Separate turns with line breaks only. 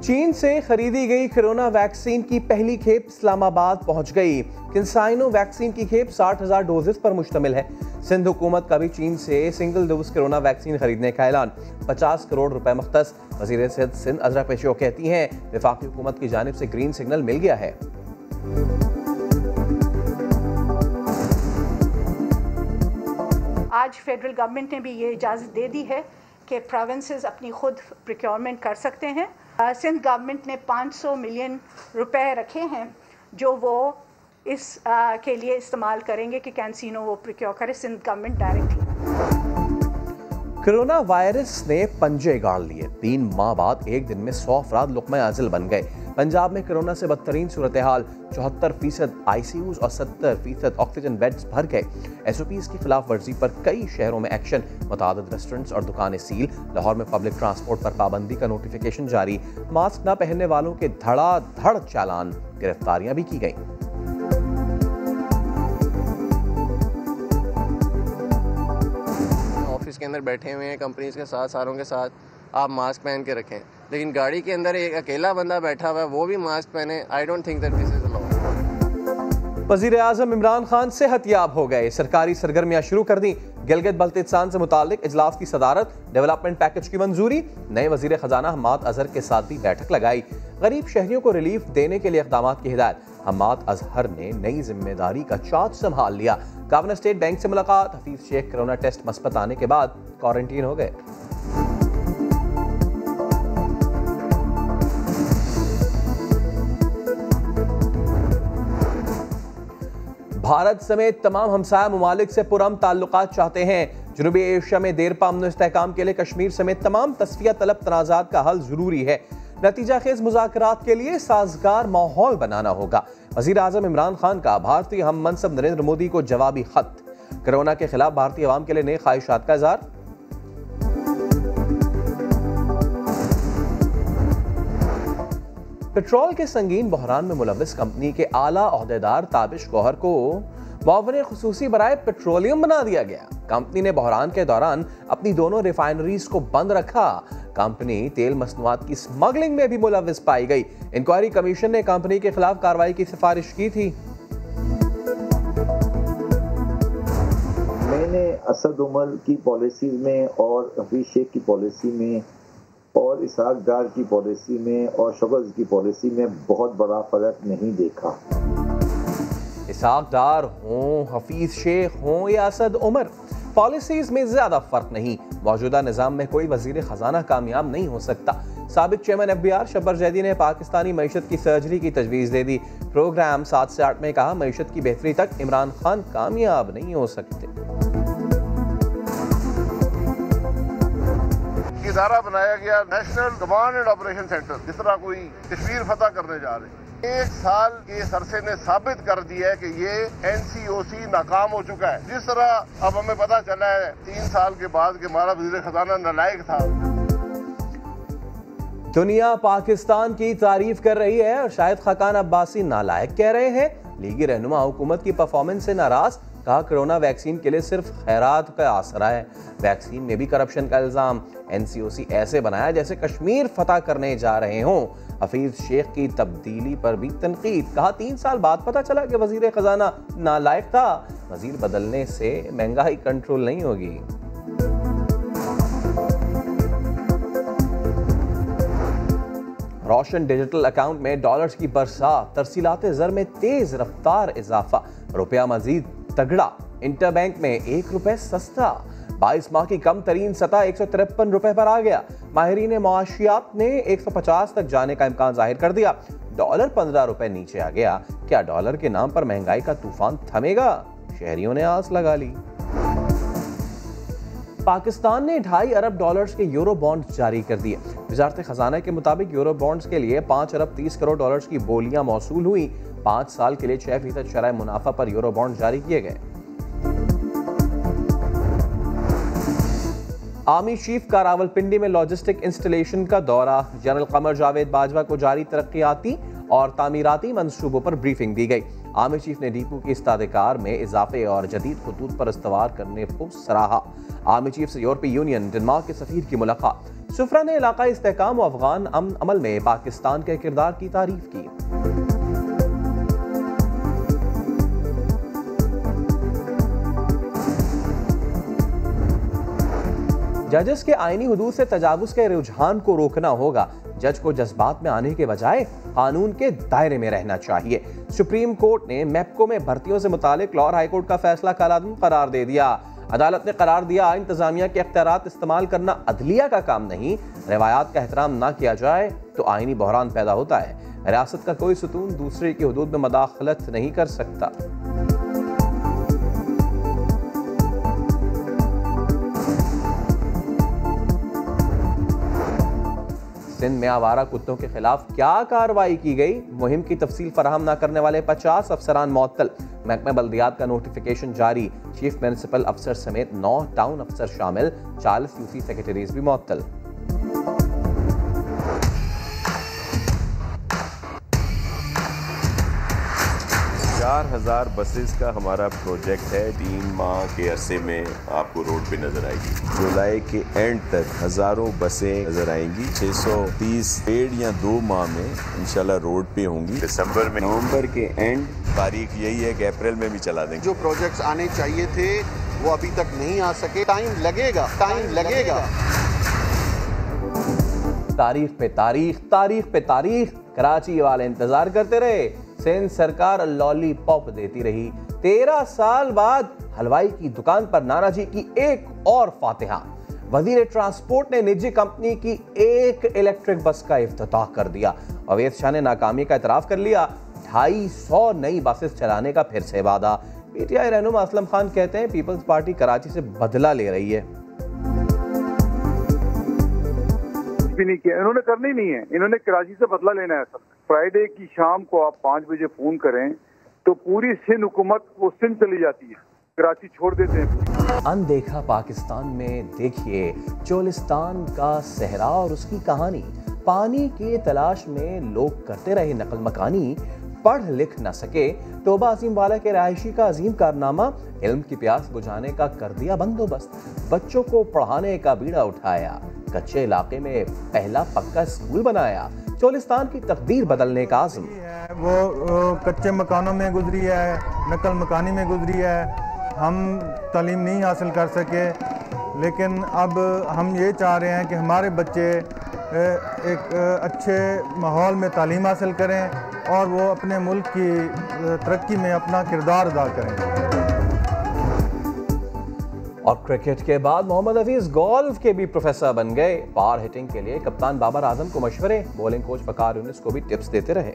चीन से खरीदी गई कोरोना वैक्सीन की पहली खेप इस्लामाबाद पहुंच गई। किन्साइनो वैक्सीन की खेप 60,000 डोजेस पर मुश्तमिल है। सिंध हुकूमत का भी चीन से सिंगल डोज कोरोना वैक्सीन खरीदने का ऐलान। 50 करोड़ रुपए मुख्तस। वजीर सेहत सिंध अजरा पेशो कहती हैं वफाकी हुकूमत की जानिब से ग्रीन सिग्नल मिल गया है।
आज फेडरल गवर्नमेंट ने भी ये इजाज़त दे दी है कि प्रोविंसेस अपनी खुद प्रोक्योरमेंट कर सकते हैं। सिंध गवर्नमेंट ने 500 मिलियन रुपए रखे हैं जो वो इस के लिए इस्तेमाल करेंगे कि कैंसिनो वो प्रोक्योर करे Sindh government directly.
Corona virus ने पंजे गाड़ लिए। 3 माह बाद एक दिन में 100 अफराद लुक़्मा आजिल बन गए। पंजाब में कोरोना से बदतरीन सूरत हाल। 74% ICUs और 70% ऑक्सीजन बेड्स भर गए। SOPs की खिलाफ वर्जी पर कई शहरों में एक्शन। मुतादिद रेस्टोरेंट्स और दुकानें सील। लाहौर में पब्लिक ट्रांसपोर्ट पर पाबंदी का नोटिफिकेशन जारी। मास्क न पहनने वालों के धड़ाधड़ चालान। गिरफ्तारियां भी की गईं।
ऑफिस के अंदर बैठे हुए हैं कंपनीज के साथ सारों के साथ, आप मास्क पहन के रखें, लेकिन गाड़ी के अंदर एक अकेला बंदा बैठा हुआ है वो भी मास्क पहने। I don't think that this is allowed.
वज़ीर आज़म इमरान खान सेहतयाब हो गए। सरकारी सरगर्मियां शुरू कर दी। गिलगित बल्तिस्तान से मुताल्लिक इजलास की सदारत। डेवलपमेंट पैकेज की मंजूरी। नए वज़ीर खजाना हम्माद अजहर के साथ भी बैठक लगाई। गरीब शहरियों को रिलीफ देने के लिए इक़दामात की हिदायत। हम्माद अजहर ने नई जिम्मेदारी का चार्ज संभाल लिया। गवर्नर स्टेट बैंक से मुलाकात। हफीज शेख कोरोना टेस्ट मस्बत आने के बाद क्वारंटीन हो गए। भारत समेत तमाम हमसाया ममालिक से पुरअमन ताल्लुकात चाहते हैं। जनूबी एशिया में देरपा अमन इस्तेहकाम के लिए कश्मीर समेत तमाम तस्फिया तलब तनाज़ात का हल जरूरी है। नतीजा खेज मुज़ाकरात के लिए साजगार माहौल बनाना होगा। वज़ीर आज़म इमरान खान का भारतीय हम मनसब नरेंद्र मोदी को जवाबी खत। कोरोना के खिलाफ भारतीय अवाम के लिए नई ख्वाहिशात का इज़हार। पेट्रोल के संगीन बहरान में मुलव्विस कंपनी के आला ओहदेदार ताबिश गौहर को मुआवने खुसूसी बराए पेट्रोलियम बना दिया गया। कंपनी ने बहरान के दौरान अपनी दोनों रिफाइनरीज को बंद रखा। कंपनी तेल मसनूआत की स्मगलिंग में भी मुलव्विस पाई गई। इंक्वायरी कमीशन ने कंपनी के खिलाफ कार्रवाई की सिफारिश की थी।
मैंने असद उमर की पॉलिसी में और हफीज शेख की पॉलिसी में और इसहाक डार की पॉलिसी में और शगज की पॉलिसी में बहुत बड़ा फर्क नहीं देखा।
इसहाक डार हों, हफीज शेख हों या असद उमर, पॉलिसीज में ज्यादा फर्क नहीं। मौजूदा निजाम में कोई वजीर खजाना कामयाब नहीं हो सकता। साबिक चेयरमैन FBR शब्बर जैदी ने पाकिस्तानी मईशत की सर्जरी की तजवीज़ दे दी। प्रोग्राम 7 से 8 में कहा मईशत की बेहतरी तक इमरान खान कामयाब नहीं हो सकते।
इदारा बनाया गया national command and operation centre, जिस तरह कोई कश्मीर फतह करने जा रहे हैं। 1 साल के अरसे ने साबित कर दिया है कि ये NCOC नाकाम हो चुका है। जिस तरह अब हमें पता चला है 3 साल के बाद कि हमारा वज़ीर खजाना नालायक था।
दुनिया पाकिस्तान की तारीफ कर रही है और शाहिद खाकान अब्बासी नालायक कह रहे हैं। लीगी रहनुमा हुकूमत की परफॉर्मेंस से नाराज। कहा कोरोना वैक्सीन के लिए सिर्फ खैरात का आसरा है। वैक्सीन में भी करप्शन का इल्जाम। NCOC ऐसे बनाया जैसे कश्मीर फतह करने जा रहे हों। हफीज शेख की तब्दीली पर भी तनकीद। कहा 3 साल बाद पता चला कि वजीर खजाना नालायक था। वजीर बदलने से महंगाई कंट्रोल नहीं होगी। रोशन डिजिटल अकाउंट में डॉलर्स की बरसात। तरसीलात ज़र में तेज रफ्तार इजाफा। रुपया मजीद तगड़ा। इंटरबैंक में 1 रुपए सस्ता। 22 माह की कम तरीन सतह 153 रुपए पर आ गया। माहिरीन मुआशियात ने 150 तक जाने का इम्कान जाहिर कर दिया। डॉलर 15 रुपए नीचे आ गया। क्या डॉलर के नाम पर महंगाई का तूफान थमेगा? शहरियों ने आस लगा ली। पाकिस्तान ने 2.5 अरब डॉलर्स के यूरो बॉन्ड्स जारी कर दिए। वजारत खजाना के मुताबिक यूरो बॉन्ड्स के लिए 5 अरब 30 करोड़ डॉलर्स की बोलियां मौसूल हुई। 5 साल के लिए 6% शरह मुनाफा पर यूरो बॉन्ड जारी किए गए। आर्मी चीफ का रावलपिंडी में लॉजिस्टिक इंस्टॉलेशन का दौरा। जनरल कमर जावेद बाजवा को जारी तरक्याती और तामीराती मंसूबों पर ब्रीफिंग दी गई। आर्मी चीफ ने डिपो की इस्तादेकार में इजाफे और जदीद खतूत पर इस्तवार करने को सराहा। आर्मी चीफ से यूरोपीय यूनियन डेनमार्क के सफीर की मुलाकात। सुफरा ने इलाकाई इस्तेहकाम और अफगान अमन अमल में पाकिस्तान के किरदार की तारीफ की। जजेस के आईनी हुदूद से तजावुज के रुझान को रोकना होगा। जज को जज्बात में आने के बजाय कानून के दायरे में रहना चाहिए। सुप्रीम कोर्ट ने मैप्को में भर्तियों से मुतालिक लाहौर हाईकोर्ट का फैसला कलादम करार दे दिया। अदालत ने करार दिया, इंतजामिया के इख्तियारात इस्तेमाल करना अदलिया का काम नहीं। रवायात का एहतराम ना किया जाए तो आईनी बहरान पैदा होता है। रियासत का कोई सुतून दूसरे की हुदूद में मदाखलत नहीं कर सकता। सिंध में आवारा कुत्तों के खिलाफ क्या कार्रवाई की गई? मुहिम की तफसील फराहम न करने वाले 50 अफसरान मुअत्तल। महकमा बल्दियात का नोटिफिकेशन जारी। चीफ म्युनिसिपल अफसर समेत 9 टाउन अफसर शामिल, 40 यूसी सेक्रेटरीज भी मुअत्तल।
4000 बसेस का हमारा प्रोजेक्ट है। 3 माह के अरसे में आपको रोड पे नजर आएगी। जुलाई के एंड तक हजारों बसें नजर आएंगी। 630 डेढ़ या 2 माह में इंशाल्लाह रोड पे होंगी। दिसंबर में, नवंबर के एंड तारीख यही है कि अप्रैल में भी चला देंगे।
जो प्रोजेक्ट्स आने चाहिए थे वो अभी तक नहीं आ सके। टाइम लगेगा।
तारीख पे तारीख, तारीख पे तारीख, कराची वाले इंतजार करते रहे। सिंध सरकार लॉलीपॉप देती रही। 13 साल बाद हलवाई की दुकान पर नानाजी की एक और फातिहा। वजीर ट्रांसपोर्ट ने निजी कंपनी की एक इलेक्ट्रिक बस का इफ्तिताह कर दिया। अवैध शाह ने नाकामी का इतराफ कर लिया। 250 नई बसेस चलाने का फिर से वादा। पीटीआई रहनुमा असलम खान कहते हैं पीपल्स पार्टी कराची से बदला ले रही है।
भी नहीं किया, इन्होंने करनी नहीं है। इन्होंने कराची से बदला लेना है। असल फ्राइडे की शाम को आप 5 बजे फोन करें तो पूरी सिंध हुकूमत वो सिंध चली जाती है, कराची छोड़ देते हैं।
अनदेखा पाकिस्तान में देखिए चोलिस्तान का सहरा और उसकी कहानी। पानी की तलाश में लोग करते रहे नकल मकानी। पढ़ लिख न सके तोबा अजीम वाला के रहायशी का अजीम कारनामा। इल्म की प्यास बुझाने का कर दिया बंदोबस्त। बच्चों को पढ़ाने का बीड़ा उठाया। कच्चे इलाके में पहला पक्का स्कूल बनाया। चोलिस्तान की तकदीर बदलने का आज़म।
वो कच्चे मकानों में गुजरी है, नकल मकानी में गुजरी है। हम तालीम नहीं हासिल कर सके, लेकिन अब हम ये चाह रहे हैं कि हमारे बच्चे एक अच्छे माहौल में तालीम हासिल करें और वो अपने मुल्क की तरक्की में अपना किरदार अदा करें।
और क्रिकेट के बाद मोहम्मद हफीज गोल्फ के भी प्रोफेसर बन गए। पावर हिटिंग के लिए कप्तान बाबर आजम को मशवरे, बॉलिंग कोच वकार यूनिस को भी टिप्स देते रहे।